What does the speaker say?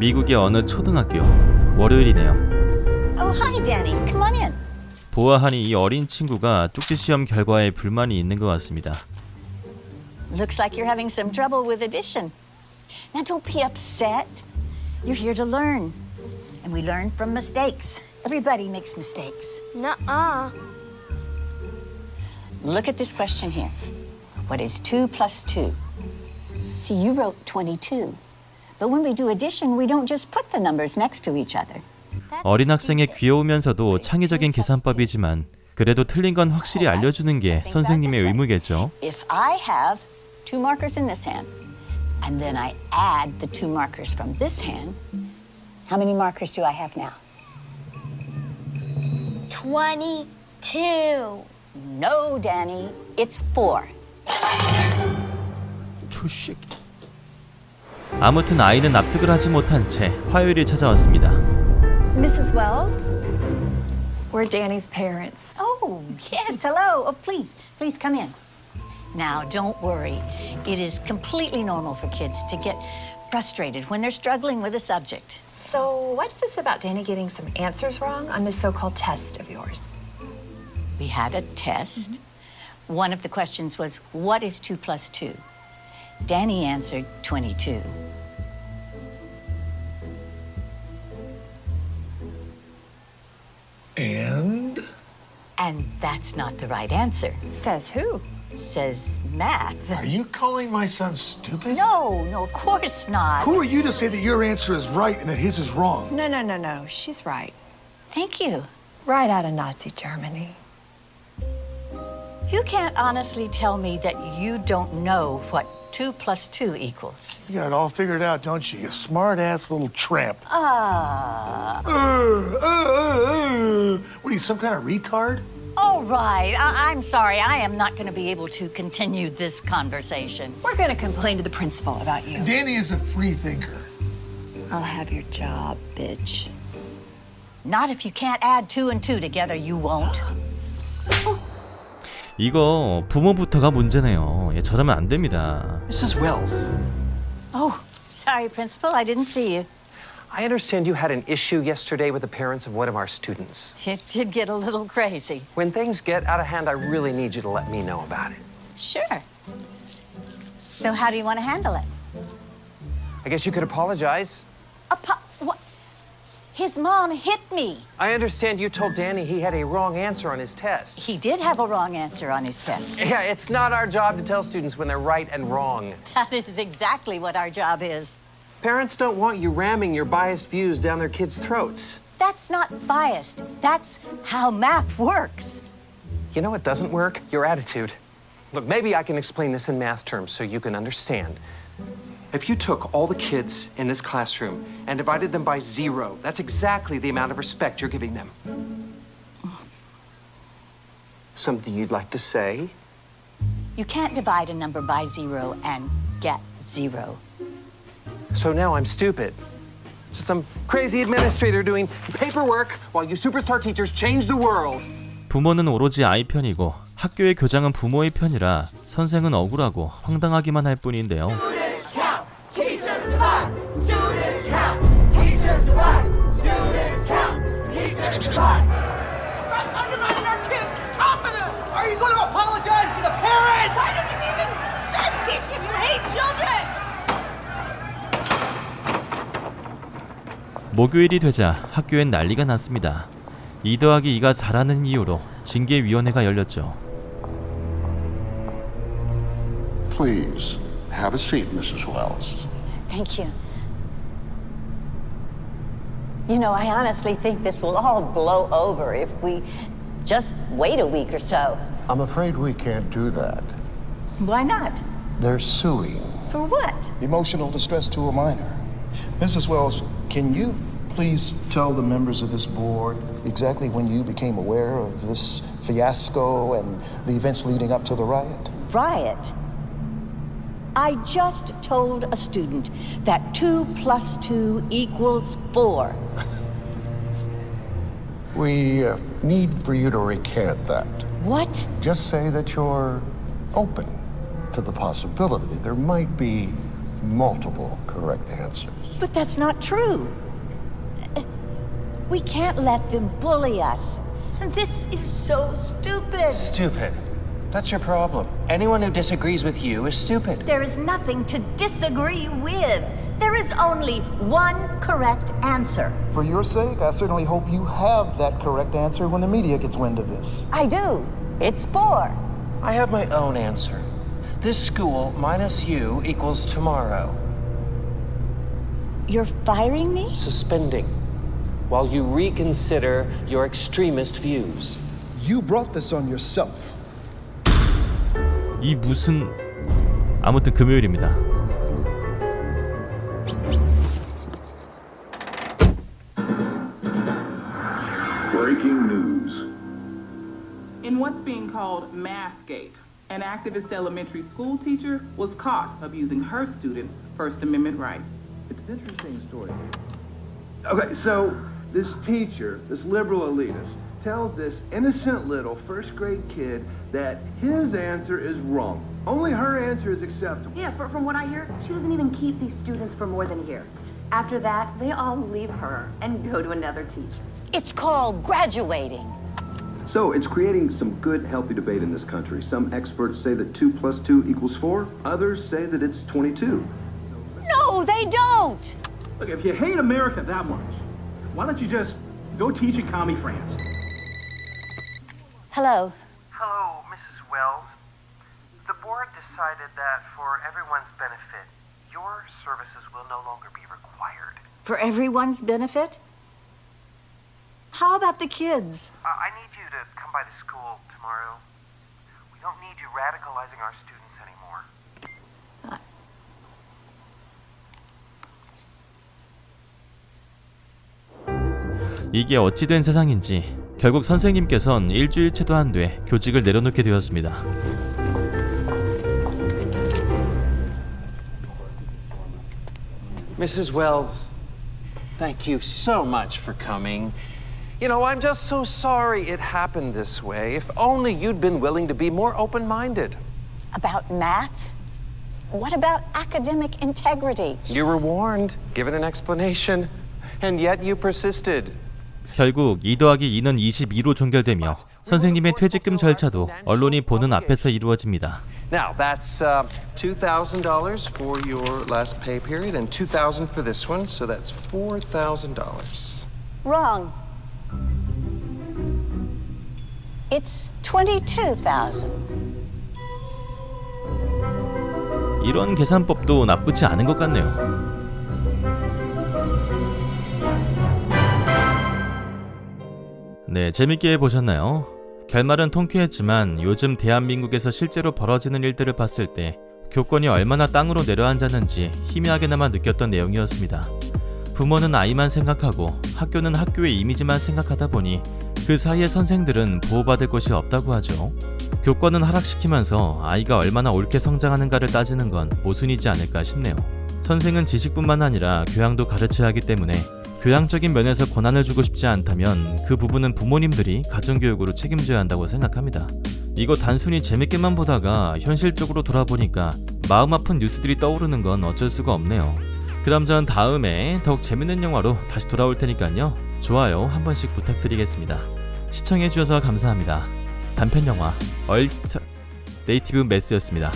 미국의 어느 초등학교. 월요일이네요. Oh, hi, Danny. Come on in. 보아하니 이 어린 친구가 쪽지 시험 결과에 불만이 있는 것 같습니다. Looks like you're having some trouble with addition. Now, don't be upset. You're here to learn. And we learn from mistakes. Everybody makes mistakes. Nuh-uh. Look at this question here. What is 2 plus 2? See, you wrote 22. But when we do addition, we don't just put the numbers next to each other. 어린 학생의 귀여우면서도 창의적인 계산법이지만 그래도 틀린 건 확실히 알려주는 게 선생님의 의무겠죠. If I have 2 markers in this hand, and then I add the 2 markers from this hand, how many markers do I have now? 22. No, Danny, it's 4. 초식. 아무튼 아이는 납득을 하지 못한 채 화요일이 찾아왔습니다. Mrs. Wells, we're Danny's parents. Oh, yes, hello. Oh, please come in. Now, don't worry. It is completely normal for kids to get frustrated when they're struggling with a subject. So, what's this about Danny getting some answers wrong on this so-called test of yours? We had a test. One of the questions was, what is 2 plus 2? Danny answered 22. And? And that's not the right answer. Says who? Says math. Are you calling my son stupid? No, of course not. Who are you to say that your answer is right and that his is wrong? No. She's right. Thank you. Right out of Nazi Germany. You can't honestly tell me that you don't know what 2 plus 2 equals. You got it all figured out, don't you? You smart-ass little tramp. What are you, some kind of retard? All right. I'm sorry. I am not going to be able to continue this conversation. We're gonna complain to the principal about you. Danny is a free thinker. I'll have your job, bitch. Not if you can't add 2 and 2 together, you won't. 이거 부모부터가 문제네요. 저러면 안 됩니다. Mrs. Wells, Oh, sorry, Principal. I didn't see you. I understand you had an issue yesterday with the parents of one of our students. It did get a little crazy. When things get out of hand, I really need you to let me know about it. Sure. So how do you want to handle it? I guess you could apologize. What? His mom hit me. I understand you told Danny he had a wrong answer on his test. He did have a wrong answer on his test. Yeah, it's not our job to tell students when they're right and wrong. That is exactly what our job is. Parents don't want you ramming your biased views down their kids' throats. That's not biased. That's how math works. You know what doesn't work? Your attitude. Look, maybe I can explain this in math terms so you can understand. If you took all the kids in this classroom and divided them by 0, that's exactly the amount of respect you're giving them. Something you'd like to say? You can't divide a number by 0 and get 0. So now I'm stupid. Just some crazy administrator doing paperwork while you superstar teachers change the world. 부모는 오로지 아이 편이고 학교의 교장은 부모의 편이라 선생은 억울하고 황당하기만 할 뿐인데요. Are you going to apologize to the parents? Why didn't you even start teaching if you hate children? 목요일이 되자 학교엔 난리가 났습니다. 2 더하기 2가 4라는 이유로 징계위원회가 열렸죠. Please, have a seat, Mrs. Wells. Thank you. You know, I honestly think this will all blow over if we just wait a week or so. I'm afraid we can't do that. Why not? They're suing. For what? Emotional distress to a minor. Mrs. Wells, can you please tell the members of this board exactly when you became aware of this fiasco and the events leading up to the riot? Riot? I just told a student that 2 plus 2 equals 4. We need for you to recant that. What? Just say that you're open to the possibility there might be multiple correct answers. But that's not true. We can't let them bully us. This is so stupid. Stupid. That's your problem. Anyone who disagrees with you is stupid. There is nothing to disagree with. There is only one correct answer. For your sake, I certainly hope you have that correct answer when the media gets wind of this. I do. It's 4. I have my own answer. This school minus you equals tomorrow. You're firing me? Suspending. While you reconsider your extremist views. You brought this on yourself. 이 무슨... 아무튼 금요일입니다. Breaking news. In what's being called Mathgate, an activist elementary school teacher was caught abusing her students' First Amendment rights. It's an interesting story. Okay, so this teacher, this liberal elitist, tells this innocent little first-grade kid that his answer is wrong. Only her answer is acceptable. Yeah, from what I hear, she doesn't even keep these students for more than a year. After that, they all leave her and go to another teacher. It's called graduating. So it's creating some good, healthy debate in this country. Some experts say that 2 + 2 = 4. Others say that it's 22. No, they don't. Look, if you hate America that much, why don't you just go teach in commie France? Hello. Hello, Mrs. Wells. The board decided that for everyone's benefit, your services will no longer be required. For everyone's benefit? How about the kids? I need you to come by the school tomorrow. We don't need you radicalizing our students anymore. 이게 어찌된 세상인지 결국 선생님께선 일주일째도 안 돼 교직을 내려놓게 되었습니다. Mrs. Wells, thank you so much for coming. You know, I'm just so sorry it happened this way. If only you'd been willing to be more open-minded. About math? What about academic integrity? You were warned, given an explanation, and yet you persisted. 결국 2 더하기 2는 22로 종결되며 선생님의 퇴직금 절차도 언론이 보는 앞에서 이루어집니다. Now, that's $2,000 for your last pay period and $2,000 for this one, so that's $4,000. Wrong. It's 22,000. 이런 계산법도 나쁘지 않은 것 같네요. 네, 재밌게 보셨나요? 결말은 통쾌했지만 요즘 대한민국에서 실제로 벌어지는 일들을 봤을 때 교권이 얼마나 땅으로 내려앉았는지 희미하게나마 느꼈던 내용이었습니다. 부모는 아이만 생각하고 학교는 학교의 이미지만 생각하다 보니 그 사이에 선생들은 보호받을 곳이 없다고 하죠. 교권은 하락시키면서 아이가 얼마나 옳게 성장하는가를 따지는 건 모순이지 않을까 싶네요. 선생은 지식뿐만 아니라 교양도 가르쳐야 하기 때문에 교양적인 면에서 권한을 주고 싶지 않다면 그 부분은 부모님들이 가정교육으로 책임져야 한다고 생각합니다. 이거 단순히 재밌게만 보다가 현실적으로 돌아보니까 마음 아픈 뉴스들이 떠오르는 건 어쩔 수가 없네요. 그럼 전 다음에 더욱 재밌는 영화로 다시 돌아올 테니까요. 좋아요 한 번씩 부탁드리겠습니다. 시청해주셔서 감사합니다. 단편영화 얼터네이티브 매스였습니다.